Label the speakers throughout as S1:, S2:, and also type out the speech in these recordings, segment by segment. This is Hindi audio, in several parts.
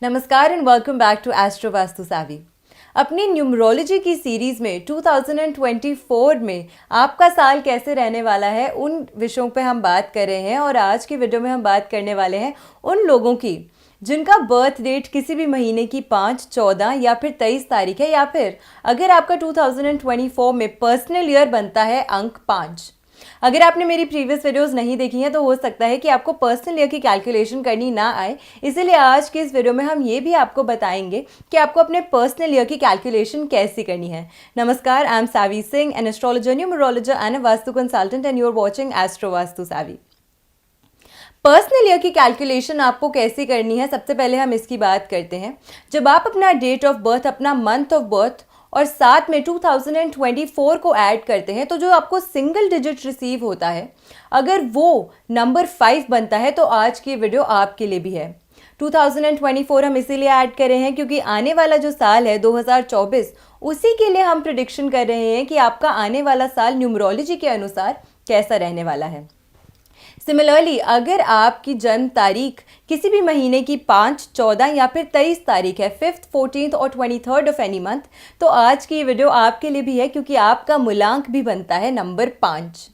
S1: नमस्कार and welcome back to astro Vastu Savi. अपनी न्यूमरोलॉजी की सीरीज़ में 2024 में आपका साल कैसे रहने वाला है उन विषयों पे हम बात कर रहे हैं। और आज की वीडियो में हम बात करने वाले हैं उन लोगों की जिनका बर्थ डेट किसी भी महीने की 5, 14 या फिर 23 तारीख है, या फिर अगर आपका 2024 में पर्सनल ईयर बनता है अंक 5। अगर आपने मेरी प्रीवियस वीडियोस नहीं देखी हैं तो हो सकता है कि आपको पर्सनल ईयर की कैलकुलेशन करनी ना आए, इसीलिए आज के इस वीडियो में हम ये भी आपको बताएंगे कि आपको अपने पर्सनल ईयर की कैलकुलेशन कैसे करनी है। नमस्कार, I am Savi Singh, an astrologer, numerologer and a vastu consultant, and you are watching astro Vastu Savi. Personal year की कैलकुलेशन आपको कैसे करनी है, सबसे पहले हम इसकी बात करते हैं। जब आप अपना डेट ऑफ बर्थ, अपना मंथ ऑफ बर्थ और साथ में 2024 को ऐड करते हैं तो जो आपको सिंगल डिजिट रिसीव होता है, अगर वो नंबर 5 बनता है तो आज की वीडियो आपके लिए भी है। 2024 हम इसीलिए ऐड कर रहे हैं क्योंकि आने वाला जो साल है 2024, उसी के लिए हम प्रिडिक्शन कर रहे हैं कि आपका आने वाला साल न्यूमरोलॉजी के अनुसार कैसा रहने वाला है। सिमिलरली, अगर आपकी जन्म तारीख किसी भी महीने की 5, 14 या फिर 23 तारीख है, 5th, 14th और 23rd ऑफ एनी मंथ, तो आज की वीडियो आपके लिए भी है क्योंकि आपका मूलांक भी बनता है नंबर 5।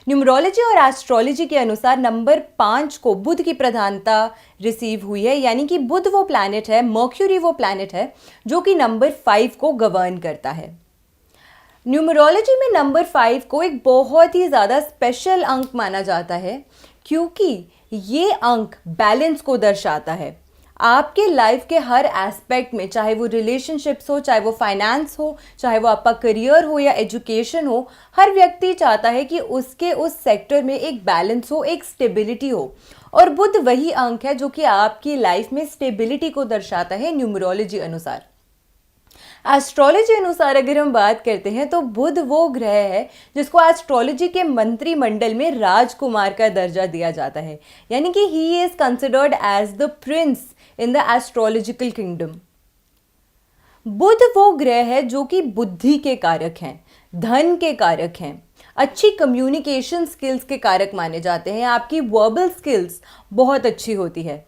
S1: न्यूमरोलॉजी और एस्ट्रोलॉजी के अनुसार नंबर 5 को बुध की प्रधानता रिसीव हुई है, यानी कि बुध वो प्लैनेट है, मर्क्यूरी वो प्लैनेट है जो कि नंबर 5 को गवर्न करता है। न्यूमरोलॉजी में नंबर 5 को एक बहुत ही ज़्यादा स्पेशल अंक माना जाता है क्योंकि ये अंक बैलेंस को दर्शाता है। आपके लाइफ के हर एस्पेक्ट में, चाहे वो रिलेशनशिप्स हो, चाहे वो फाइनेंस हो, चाहे वो आपका करियर हो या एजुकेशन हो, हर व्यक्ति चाहता है कि उसके उस सेक्टर में एक बैलेंस हो, एक स्टेबिलिटी हो। और बुध वही अंक है जो कि आपकी लाइफ में स्टेबिलिटी को दर्शाता है न्यूमरोलॉजी अनुसार। एस्ट्रोलॉजी अनुसार अगर हम बात करते हैं तो बुध वो ग्रह है जिसको एस्ट्रोलॉजी के मंत्रिमंडल में राजकुमार का दर्जा दिया जाता है, यानी कि he is considered as the prince in the astrological kingdom. Budh वो ग्रह है जो कि बुद्धि के कारक हैं, धन के कारक हैं, अच्छी कम्युनिकेशन स्किल्स के कारक माने जाते हैं। आपकी वर्बल स्किल्स बहुत अच्छी होती है।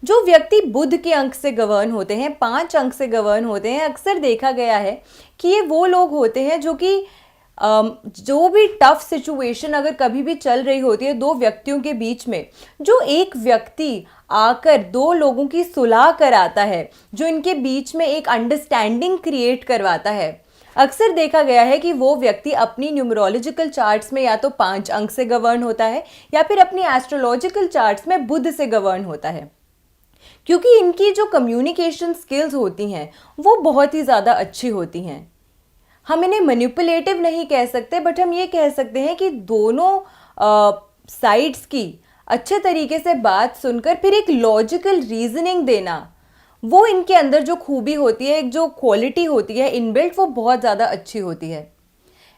S1: जो व्यक्ति बुध के अंक से गवर्न होते हैं, 5 अंक से गवर्न होते हैं, अक्सर देखा गया है कि ये वो लोग होते हैं जो कि जो भी टफ सिचुएशन अगर कभी भी चल रही होती है दो व्यक्तियों के बीच में, जो एक व्यक्ति आकर दो लोगों की सुलह कराता है, जो इनके बीच में एक अंडरस्टैंडिंग क्रिएट करवाता है, अक्सर देखा गया है कि वो व्यक्ति अपनी न्यूमरोलॉजिकल चार्ट्स में या तो 5 अंक से गवर्न होता है या फिर अपनी एस्ट्रोलॉजिकल चार्ट्स में बुध से गवर्न होता है, क्योंकि इनकी जो कम्युनिकेशन स्किल्स होती हैं वो बहुत ही ज़्यादा अच्छी होती हैं। हम इन्हें मैनिपुलेटिव नहीं कह सकते, बट हम ये कह सकते हैं कि दोनों साइड्स की अच्छे तरीके से बात सुनकर फिर एक लॉजिकल रीजनिंग देना, वो इनके अंदर जो खूबी होती है, एक जो क्वालिटी होती है इनबिल्ट, वो बहुत ज़्यादा अच्छी होती है।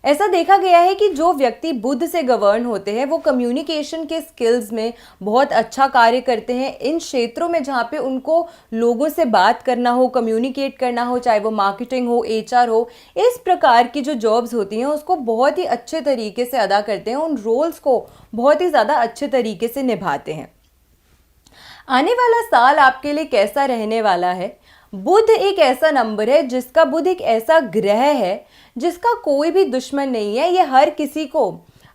S1: ऐसा देखा गया है कि जो व्यक्ति बुध से गवर्न होते हैं वो कम्युनिकेशन के स्किल्स में बहुत अच्छा कार्य करते हैं इन क्षेत्रों में जहाँ पे उनको लोगों से बात करना हो, कम्युनिकेट करना हो, चाहे वो मार्केटिंग हो, एचआर हो, इस प्रकार की जो जॉब्स होती हैं उसको बहुत ही अच्छे तरीके से अदा करते हैं, उन रोल्स को बहुत ही ज़्यादा अच्छे तरीके से निभाते हैं। आने वाला साल आपके लिए कैसा रहने वाला है? बुध एक ऐसा नंबर है जिसका, बुध एक ऐसा ग्रह है जिसका कोई भी दुश्मन नहीं है। ये हर किसी को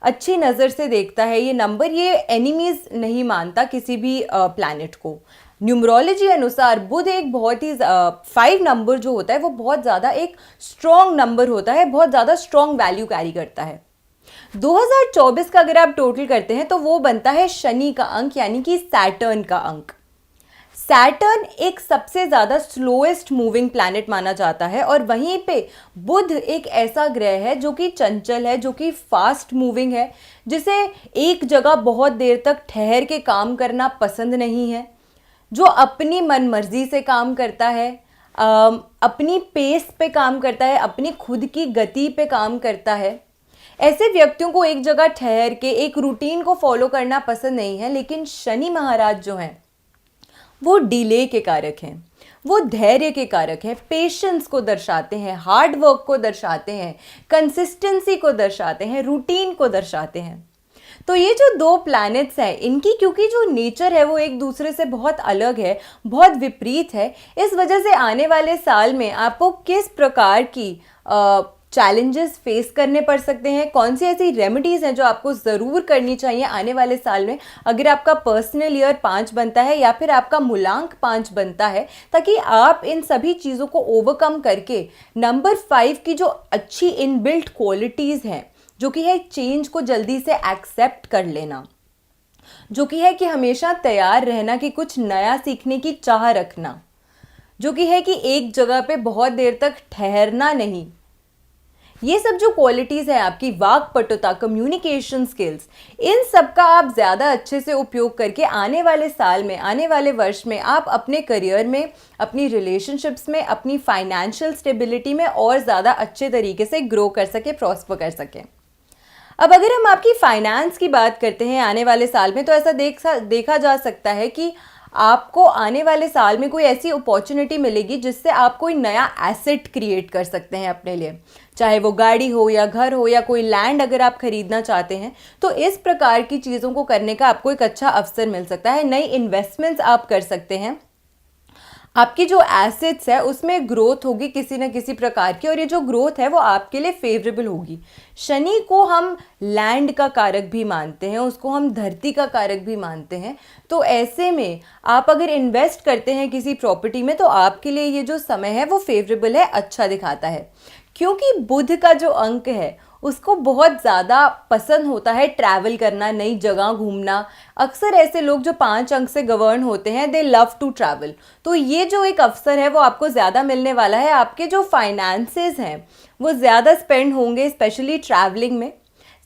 S1: अच्छी नज़र से देखता है। ये नंबर, ये एनिमीज नहीं मानता किसी भी प्लैनेट को। न्यूमरोलॉजी अनुसार बुध एक बहुत ही 5 नंबर जो होता है वो बहुत ज़्यादा एक स्ट्रॉन्ग नंबर होता है, बहुत ज़्यादा स्ट्रॉन्ग वैल्यू कैरी करता है। 2024 का अगर आप टोटल करते हैं तो वो बनता है शनि का अंक, यानी कि सैटर्न का अंक। सैटर्न एक सबसे ज़्यादा स्लोएस्ट मूविंग प्लैनेट माना जाता है और वहीं पे बुध एक ऐसा ग्रह है जो कि चंचल है, जो कि फास्ट मूविंग है, जिसे एक जगह बहुत देर तक ठहर के काम करना पसंद नहीं है, जो अपनी मनमर्जी से काम करता है, अपनी पेस पे काम करता है, अपनी खुद की गति पे काम करता है। ऐसे व्यक्तियों को एक जगह ठहर के एक रूटीन को फॉलो करना पसंद नहीं है। लेकिन शनि महाराज जो हैं वो डिले के कारक हैं, वो धैर्य के कारक हैं, पेशेंस को दर्शाते हैं, हार्ड वर्क को दर्शाते हैं, कंसिस्टेंसी को दर्शाते हैं, रूटीन को दर्शाते हैं। तो ये जो दो प्लैनेट्स हैं इनकी क्योंकि जो नेचर है वो एक दूसरे से बहुत अलग है, बहुत विपरीत है, इस वजह से आने वाले साल में आपको किस प्रकार की चैलेंजेस फेस करने पड़ सकते हैं, कौन सी ऐसी रेमेडीज़ हैं जो आपको ज़रूर करनी चाहिए आने वाले साल में अगर आपका पर्सनल ईयर 5 बनता है या फिर आपका मूलांक 5 बनता है, ताकि आप इन सभी चीज़ों को ओवरकम करके नंबर 5 की जो अच्छी इनबिल्ट क्वालिटीज़ हैं, जो कि है चेंज को जल्दी से एक्सेप्ट कर लेना, जो कि है कि हमेशा तैयार रहना कि कुछ नया सीखने की चाह रखना, जो कि है कि एक जगह पे बहुत देर तक ठहरना नहीं, ये सब जो क्वालिटीज़ है आपकी वाक्पटुता, कम्युनिकेशन स्किल्स, इन सब का आप ज़्यादा अच्छे से उपयोग करके आने वाले साल में, आने वाले वर्ष में आप अपने करियर में, अपनी रिलेशनशिप्स में, अपनी फाइनेंशियल स्टेबिलिटी में और ज़्यादा अच्छे तरीके से ग्रो कर सके, प्रॉस्पर कर सकें। अब अगर हम आपकी फाइनेंस की बात करते हैं आने वाले साल में, तो ऐसा देखा जा सकता है कि आपको आने वाले साल में कोई ऐसी अपॉर्चुनिटी मिलेगी जिससे आप कोई नया एसेट क्रिएट कर सकते हैं अपने लिए, चाहे वो गाड़ी हो या घर हो या कोई लैंड अगर आप खरीदना चाहते हैं, तो इस प्रकार की चीज़ों को करने का आपको एक अच्छा अवसर मिल सकता है। नई इन्वेस्टमेंट्स आप कर सकते हैं, आपकी जो एसेट्स है उसमें ग्रोथ होगी किसी न किसी प्रकार की, और ये जो ग्रोथ है वो आपके लिए फेवरेबल होगी। शनि को हम लैंड का कारक भी मानते हैं, उसको हम धरती का कारक भी मानते हैं, तो ऐसे में आप अगर इन्वेस्ट करते हैं किसी प्रॉपर्टी में तो आपके लिए ये जो समय है वो फेवरेबल है, अच्छा दिखाता है। क्योंकि बुध का जो अंक है उसको बहुत ज़्यादा पसंद होता है ट्रैवल करना, नई जगह घूमना। अक्सर ऐसे लोग जो 5 अंक से गवर्न होते हैं, दे लव टू ट्रैवल, तो ये जो एक अवसर है वो आपको ज़्यादा मिलने वाला है। आपके जो फाइनेंसेस हैं वो ज़्यादा स्पेंड होंगे, स्पेशली ट्रैवलिंग में।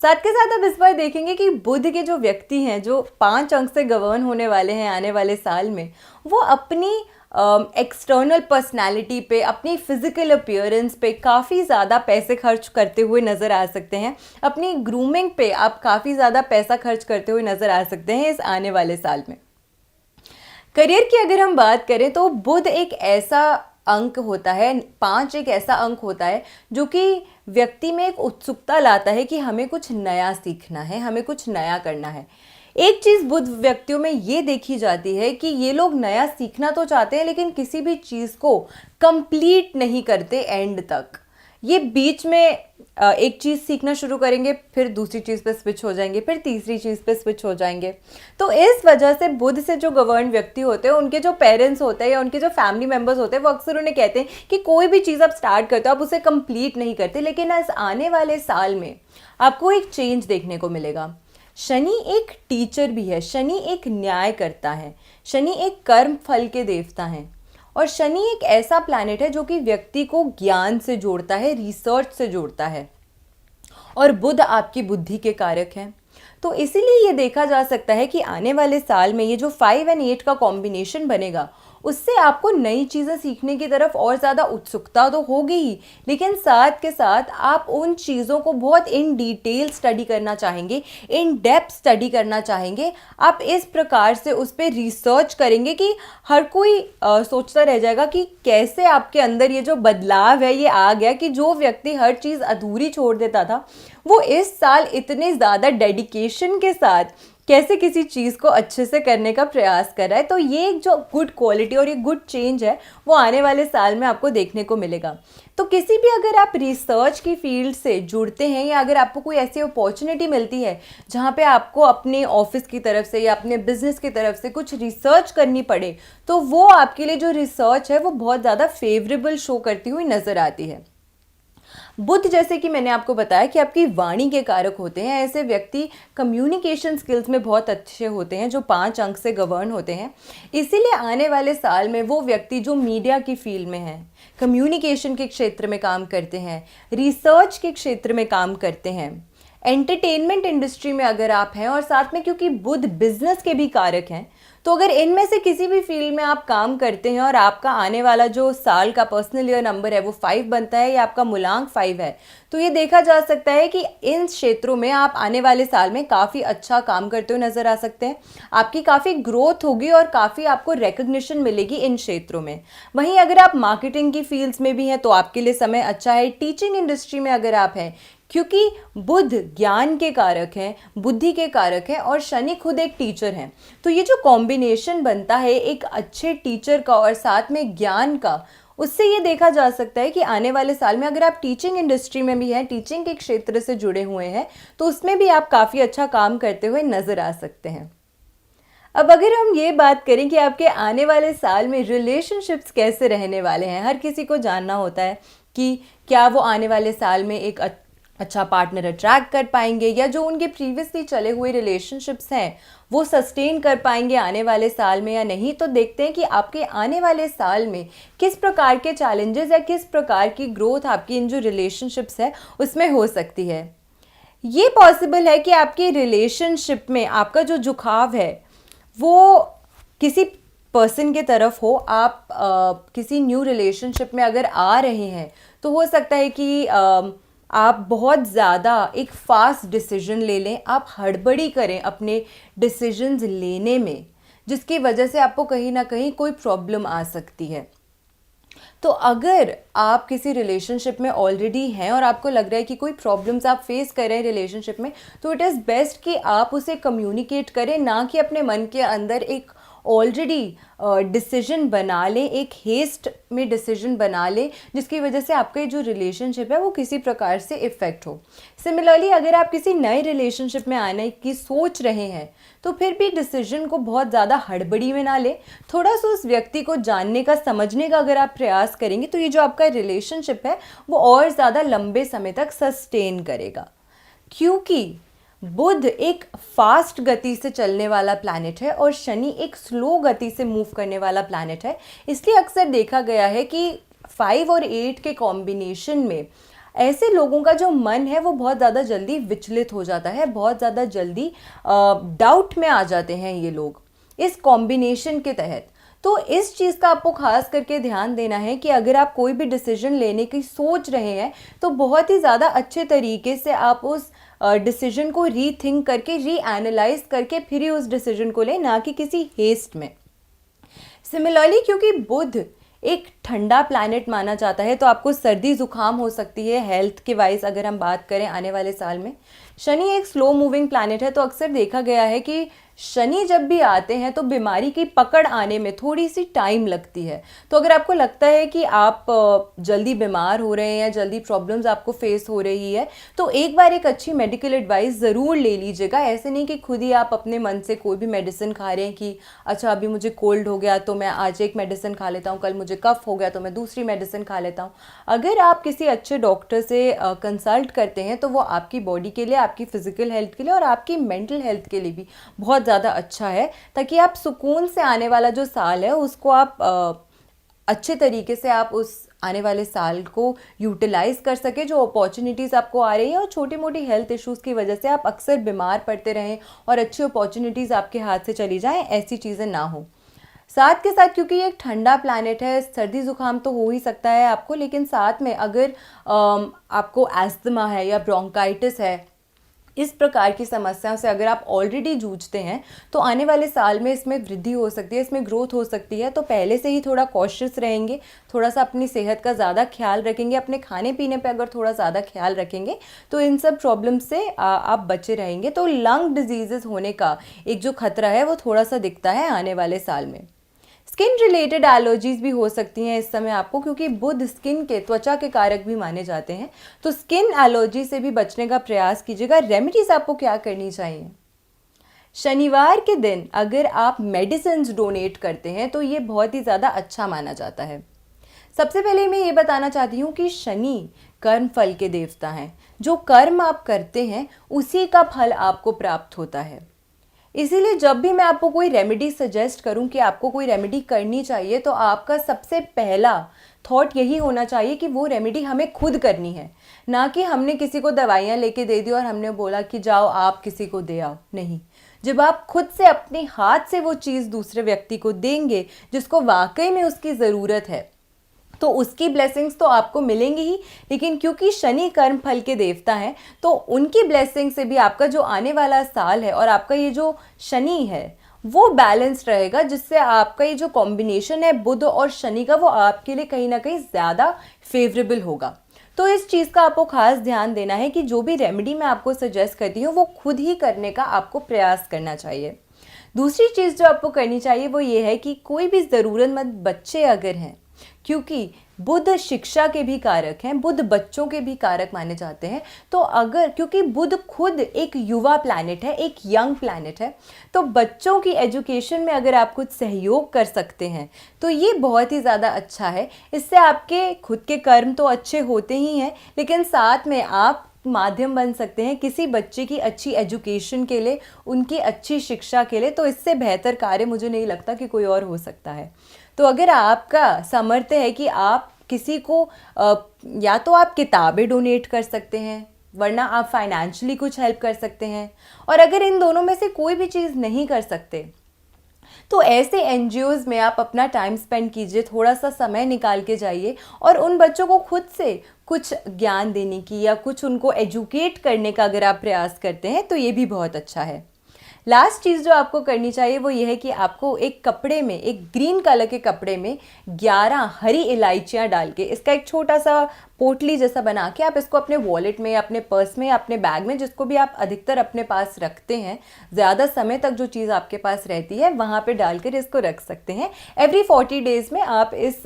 S1: साथ के साथ अब इस बार देखेंगे कि बुध के जो व्यक्ति हैं जो 5 अंक से गवर्न होने वाले हैं आने वाले साल में, वो अपनी एक्सटर्नल पर्सनैलिटी पे, अपनी फिजिकल अपीयरेंस पे काफ़ी ज़्यादा पैसे खर्च करते हुए नज़र आ सकते हैं। अपनी ग्रूमिंग पे आप काफ़ी ज़्यादा पैसा खर्च करते हुए नज़र आ सकते हैं इस आने वाले साल में। करियर की अगर हम बात करें तो बुध एक ऐसा अंक होता है, 5 एक ऐसा अंक होता है जो कि व्यक्ति में एक उत्सुकता लाता है कि हमें कुछ नया सीखना है, हमें कुछ नया करना है। एक चीज़ बुध व्यक्तियों में ये देखी जाती है कि ये लोग नया सीखना तो चाहते हैं लेकिन किसी भी चीज़ को कंप्लीट नहीं करते एंड तक। ये बीच में एक चीज़ सीखना शुरू करेंगे, फिर दूसरी चीज़ पे स्विच हो जाएंगे, फिर तीसरी चीज़ पे स्विच हो जाएंगे। तो इस वजह से बुध से जो गवर्न व्यक्ति होते हैं, उनके जो पेरेंट्स होते हैं या उनके जो फैमिली मेम्बर्स होते हैं, वो अक्सर उन्हें कहते हैं कि कोई भी चीज़ आप स्टार्ट करते हो आप उसे कंप्लीट नहीं करते। लेकिन इस आने वाले साल में आपको एक चेंज देखने को मिलेगा। शनि एक टीचर भी है, शनि एक न्याय करता है, शनि एक कर्म फल के देवता हैं, और शनि एक ऐसा प्लैनेट है जो कि व्यक्ति को ज्ञान से जोड़ता है, रिसर्च से जोड़ता है, और बुध आपकी बुद्धि के कारक हैं। तो इसीलिए ये देखा जा सकता है कि आने वाले साल में ये जो 5 और 8 का कॉम्बिनेशन बनेगा उससे आपको नई चीज़ें सीखने की तरफ और ज़्यादा उत्सुकता तो होगी ही, लेकिन साथ के साथ आप उन चीज़ों को बहुत इन डिटेल स्टडी करना चाहेंगे, इन डेप्थ स्टडी करना चाहेंगे। आप इस प्रकार से उस पर रिसर्च करेंगे कि हर कोई सोचता रह जाएगा कि कैसे आपके अंदर ये जो बदलाव है ये आ गया कि जो व्यक्ति हर चीज़ अधूरी छोड़ देता था वो इस साल इतने ज़्यादा डेडिकेशन के साथ कैसे किसी चीज़ को अच्छे से करने का प्रयास कर रहा है। तो ये एक जो गुड क्वालिटी और ये गुड चेंज है वो आने वाले साल में आपको देखने को मिलेगा। तो किसी भी अगर आप रिसर्च की फील्ड से जुड़ते हैं या अगर आपको कोई ऐसी अपॉर्चुनिटी मिलती है जहाँ पे आपको अपने ऑफिस की तरफ से या अपने बिजनेस की तरफ से कुछ रिसर्च करनी पड़े, तो वो आपके लिए जो रिसर्च है वो बहुत ज़्यादा फेवरेबल शो करती हुई नज़र आती है। बुध, जैसे कि मैंने आपको बताया कि आपकी वाणी के कारक होते हैं, ऐसे व्यक्ति कम्युनिकेशन स्किल्स में बहुत अच्छे होते हैं जो 5 अंक से गवर्न होते हैं। इसीलिए आने वाले साल में वो व्यक्ति जो मीडिया की फील्ड में हैं, कम्युनिकेशन के क्षेत्र में काम करते हैं, रिसर्च के क्षेत्र में काम करते हैं, एंटरटेनमेंट इंडस्ट्री में अगर आप हैं, और साथ में क्योंकि बुध बिजनेस के भी कारक हैं, तो अगर इनमें से किसी भी फील्ड में आप काम करते हैं और आपका आने वाला जो साल का पर्सनल ईयर नंबर है वो 5 बनता है या आपका मूलांक 5 है, तो ये देखा जा सकता है कि इन क्षेत्रों में आप आने वाले साल में काफ़ी अच्छा काम करते हुए नज़र आ सकते हैं। आपकी काफ़ी ग्रोथ होगी और काफ़ी आपको रिकग्निशन मिलेगी इन क्षेत्रों में। वहीं अगर आप मार्केटिंग की फील्ड्स में भी हैं तो आपके लिए समय अच्छा है। टीचिंग इंडस्ट्री में अगर आप हैं, क्योंकि बुध ज्ञान के कारक हैं, बुद्धि के कारक हैं और शनि खुद एक टीचर हैं। तो ये जो कॉम्बिनेशन बनता है एक अच्छे टीचर का और साथ में ज्ञान का, उससे ये देखा जा सकता है कि आने वाले साल में अगर आप टीचिंग इंडस्ट्री में भी हैं, टीचिंग के क्षेत्र से जुड़े हुए हैं, तो उसमें भी आप काफ़ी अच्छा काम करते हुए नज़र आ सकते हैं। अब अगर हम ये बात करें कि आपके आने वाले साल में रिलेशनशिप्स कैसे रहने वाले हैं, हर किसी को जानना होता है कि क्या वो आने वाले साल में एक अच्छा पार्टनर अट्रैक्ट कर पाएंगे या जो उनके प्रीवियसली चले हुए रिलेशनशिप्स हैं वो सस्टेन कर पाएंगे आने वाले साल में या नहीं। तो देखते हैं कि आपके आने वाले साल में किस प्रकार के चैलेंजेस या किस प्रकार की ग्रोथ आपकी इन जो रिलेशनशिप्स है उसमें हो सकती है। ये पॉसिबल है कि आपकी रिलेशनशिप में आपका जो झुकाव है वो किसी पर्सन के तरफ हो। आप किसी न्यू रिलेशनशिप में अगर आ रहे हैं तो हो सकता है कि आप बहुत ज़्यादा एक फास्ट डिसीजन ले लें, आप हड़बड़ी करें अपने डिसीजंस लेने में, जिसकी वजह से आपको कहीं ना कहीं कोई प्रॉब्लम आ सकती है। तो अगर आप किसी रिलेशनशिप में ऑलरेडी हैं और आपको लग रहा है कि कोई प्रॉब्लम्स आप फेस कर रहे हैं रिलेशनशिप में, तो इट इज़ बेस्ट कि आप उसे कम्युनिकेट करें, ना कि अपने मन के अंदर एक ऑलरेडी डिसीजन बना लें, एक हेस्ट में डिसीजन बना लें जिसकी वजह से आपका ये जो रिलेशनशिप है वो किसी प्रकार से इफ़ेक्ट हो। सिमिलरली अगर आप किसी नए रिलेशनशिप में आने की सोच रहे हैं तो फिर भी डिसीजन को बहुत ज़्यादा हड़बड़ी में ना लें, थोड़ा सा उस व्यक्ति को जानने का, समझने का अगर आप प्रयास करेंगे तो ये जो आपका रिलेशनशिप है वो और ज़्यादा लंबे समय तक सस्टेन करेगा। क्योंकि बुध एक फास्ट गति से चलने वाला प्लैनेट है और शनि एक स्लो गति से मूव करने वाला प्लैनेट है, इसलिए अक्सर देखा गया है कि 5 और 8 के कॉम्बिनेशन में ऐसे लोगों का जो मन है वो बहुत ज़्यादा जल्दी विचलित हो जाता है, बहुत ज़्यादा जल्दी डाउट में आ जाते हैं ये लोग इस कॉम्बिनेशन के तहत। तो इस चीज़ का आपको खास करके ध्यान देना है कि अगर आप कोई भी डिसीजन लेने की सोच रहे हैं तो बहुत ही ज़्यादा अच्छे तरीके से आप उस डिसीजन को रीथिंक करके, रीएनालाइज करके फिर ही उस डिसीजन को लें, ना कि किसी हेस्ट में। सिमिलरली क्योंकि बुध एक ठंडा प्लैनेट माना जाता है तो आपको सर्दी जुकाम हो सकती है हेल्थ के वाइज अगर हम बात करें आने वाले साल में। शनि एक स्लो मूविंग प्लैनेट है तो अक्सर देखा गया है कि शनि जब भी आते हैं तो बीमारी की पकड़ आने में थोड़ी सी टाइम लगती है। तो अगर आपको लगता है कि आप जल्दी बीमार हो रहे हैं, जल्दी प्रॉब्लम्स आपको फेस हो रही है, तो एक बार एक अच्छी मेडिकल एडवाइस ज़रूर ले लीजिएगा। ऐसे नहीं कि खुद ही आप अपने मन से कोई भी मेडिसिन खा रहे हैं कि अच्छा अभी मुझे कोल्ड हो गया तो मैं आज एक मेडिसिन खा लेता हूँ, कल मुझे कफ हो गया तो मैं दूसरी मेडिसिन खा लेता हूँ। अगर आप किसी अच्छे डॉक्टर से कंसल्ट करते हैं तो वो आपकी बॉडी के लिए, आपकी फिजिकल हेल्थ के लिए और आपकी मेंटल हेल्थ के लिए भी बहुत ज़्यादा अच्छा है, ताकि आप सुकून से आने वाला जो साल है उसको आप अच्छे तरीके से आप उस आने वाले साल को यूटिलाइज कर सके, जो अपॉर्चुनिटीज़ आपको आ रही है और छोटी मोटी हेल्थ इश्यूज़ की वजह से आप अक्सर बीमार पड़ते रहें और अच्छी अपॉर्चुनिटीज़ आपके हाथ से चली जाएं, ऐसी चीज़ें ना हो। साथ के साथ क्योंकि ये एक ठंडा प्लैनेट है, सर्दी जुकाम तो हो ही सकता है आपको, लेकिन साथ में अगर आपको एस्थमा है या ब्रोंकाइटिस है, इस प्रकार की समस्याओं से अगर आप ऑलरेडी जूझते हैं तो आने वाले साल में इसमें वृद्धि हो सकती है, इसमें ग्रोथ हो सकती है। तो पहले से ही थोड़ा कॉशियस रहेंगे, थोड़ा सा अपनी सेहत का ज़्यादा ख्याल रखेंगे, अपने खाने पीने पे अगर थोड़ा ज़्यादा ख्याल रखेंगे तो इन सब प्रॉब्लम से आप बचे रहेंगे। तो लंग डिजीज़ होने का एक जो खतरा है वो थोड़ा सा दिखता है आने वाले साल में। स्किन रिलेटेड एलर्जीज भी हो सकती हैं इस समय आपको, क्योंकि बुध स्किन के, त्वचा के कारक भी माने जाते हैं। तो स्किन एलर्जी से भी बचने का प्रयास कीजिएगा। रेमेडीज आपको क्या करनी चाहिए? शनिवार के दिन अगर आप मेडिसिन डोनेट करते हैं तो ये बहुत ही ज़्यादा अच्छा माना जाता है। सबसे पहले मैं ये बताना चाहती हूँ कि शनि कर्म फल के देवता हैं। जो कर्म आप करते हैं उसी का फल आपको प्राप्त होता है। इसीलिए जब भी मैं आपको कोई रेमेडी सजेस्ट करूं कि आपको कोई रेमेडी करनी चाहिए तो आपका सबसे पहला थॉट यही होना चाहिए कि वो रेमेडी हमें खुद करनी है, ना कि हमने किसी को दवाइयाँ लेके दे दी और हमने बोला कि जाओ आप किसी को दे आओ। नहीं, जब आप खुद से अपने हाथ से वो चीज़ दूसरे व्यक्ति को देंगे जिसको वाकई में उसकी ज़रूरत है तो उसकी ब्लेसिंग्स तो आपको मिलेंगी ही, लेकिन क्योंकि शनि कर्म फल के देवता हैं तो उनकी ब्लेसिंग से भी आपका जो आने वाला साल है और आपका ये जो शनि है वो बैलेंस रहेगा, जिससे आपका ये जो कॉम्बिनेशन है बुध और शनि का वो आपके लिए कहीं ना कहीं ज़्यादा फेवरेबल होगा। तो इस चीज़ का आपको खास ध्यान देना है कि जो भी रेमेडी मैं आपको सजेस्ट करती हूँ वो खुद ही करने का आपको प्रयास करना चाहिए। दूसरी चीज़ जो आपको करनी चाहिए वो ये है कि कोई भी ज़रूरतमंद बच्चे अगर हैं, क्योंकि बुध शिक्षा के भी कारक हैं, बुध बच्चों के भी कारक माने जाते हैं, तो अगर क्योंकि बुध खुद एक युवा प्लैनेट है, एक यंग प्लैनेट है, तो बच्चों की एजुकेशन में अगर आप कुछ सहयोग कर सकते हैं तो ये बहुत ही ज़्यादा अच्छा है। इससे आपके खुद के कर्म तो अच्छे होते ही हैं, लेकिन साथ में आप माध्यम बन सकते हैं किसी बच्चे की अच्छी एजुकेशन के लिए, उनकी अच्छी शिक्षा के लिए। तो इससे बेहतर कार्य मुझे नहीं लगता कि कोई और हो सकता है। तो अगर आपका सामर्थ्य है कि आप किसी को या तो आप किताबें डोनेट कर सकते हैं, वरना आप फाइनेंशियली कुछ हेल्प कर सकते हैं, और अगर इन दोनों में से कोई भी चीज़ नहीं कर सकते तो ऐसे एनजीओज़ में आप अपना टाइम स्पेंड कीजिए, थोड़ा सा समय निकाल के जाइए और उन बच्चों को खुद से कुछ ज्ञान देने की या कुछ उनको एजुकेट करने का अगर आप प्रयास करते हैं तो ये भी बहुत अच्छा है। लास्ट चीज़ जो आपको करनी चाहिए वो ये है कि आपको एक कपड़े में, एक ग्रीन कलर के कपड़े में 11 हरी इलायचियाँ डाल के, इसका एक छोटा सा पोटली जैसा बना के आप इसको अपने वॉलेट में, अपने पर्स में, अपने बैग में, जिसको भी आप अधिकतर अपने पास रखते हैं, ज़्यादा समय तक जो चीज़ आपके पास रहती है वहाँ पे डालकर इसको रख सकते हैं। एवरी 40 डेज़ में आप इस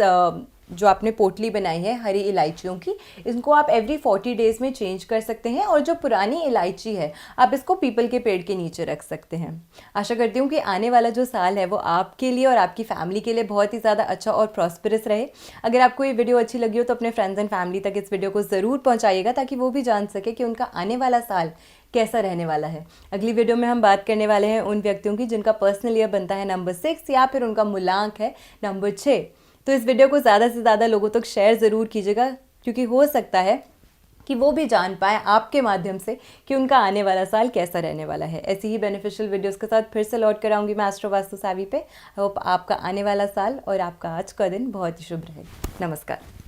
S1: जो आपने पोटली बनाई है हरी इलायचियों की, इनको आप एवरी 40 डेज़ में चेंज कर सकते हैं, और जो पुरानी इलायची है आप इसको पीपल के पेड़ के नीचे रख सकते हैं। आशा करती हूँ कि आने वाला जो साल है वो आपके लिए और आपकी फैमिली के लिए बहुत ही ज़्यादा अच्छा और प्रॉस्परस रहे। अगर आपको ये वीडियो अच्छी लगी हो तो अपने फ्रेंड्स एंड फैमिली तक इस वीडियो को ज़रूर पहुँचाइएगा, ताकि वो भी जान सके कि उनका आने वाला साल कैसा रहने वाला है। अगली वीडियो में हम बात करने वाले हैं उन व्यक्तियों की जिनका पर्सनल ईयर बनता है नंबर 6 या फिर उनका मूलांक है नंबर 6। तो इस वीडियो को ज़्यादा से ज़्यादा लोगों तक शेयर ज़रूर कीजिएगा, क्योंकि हो सकता है कि वो भी जान पाए आपके माध्यम से कि उनका आने वाला साल कैसा रहने वाला है। ऐसी ही बेनिफिशियल वीडियोस के साथ फिर से लौट कर आऊँगी मैं एस्ट्रो वास्तु सावी पे। होप आपका आने वाला साल और आपका आज का दिन बहुत ही शुभ रहे। नमस्कार।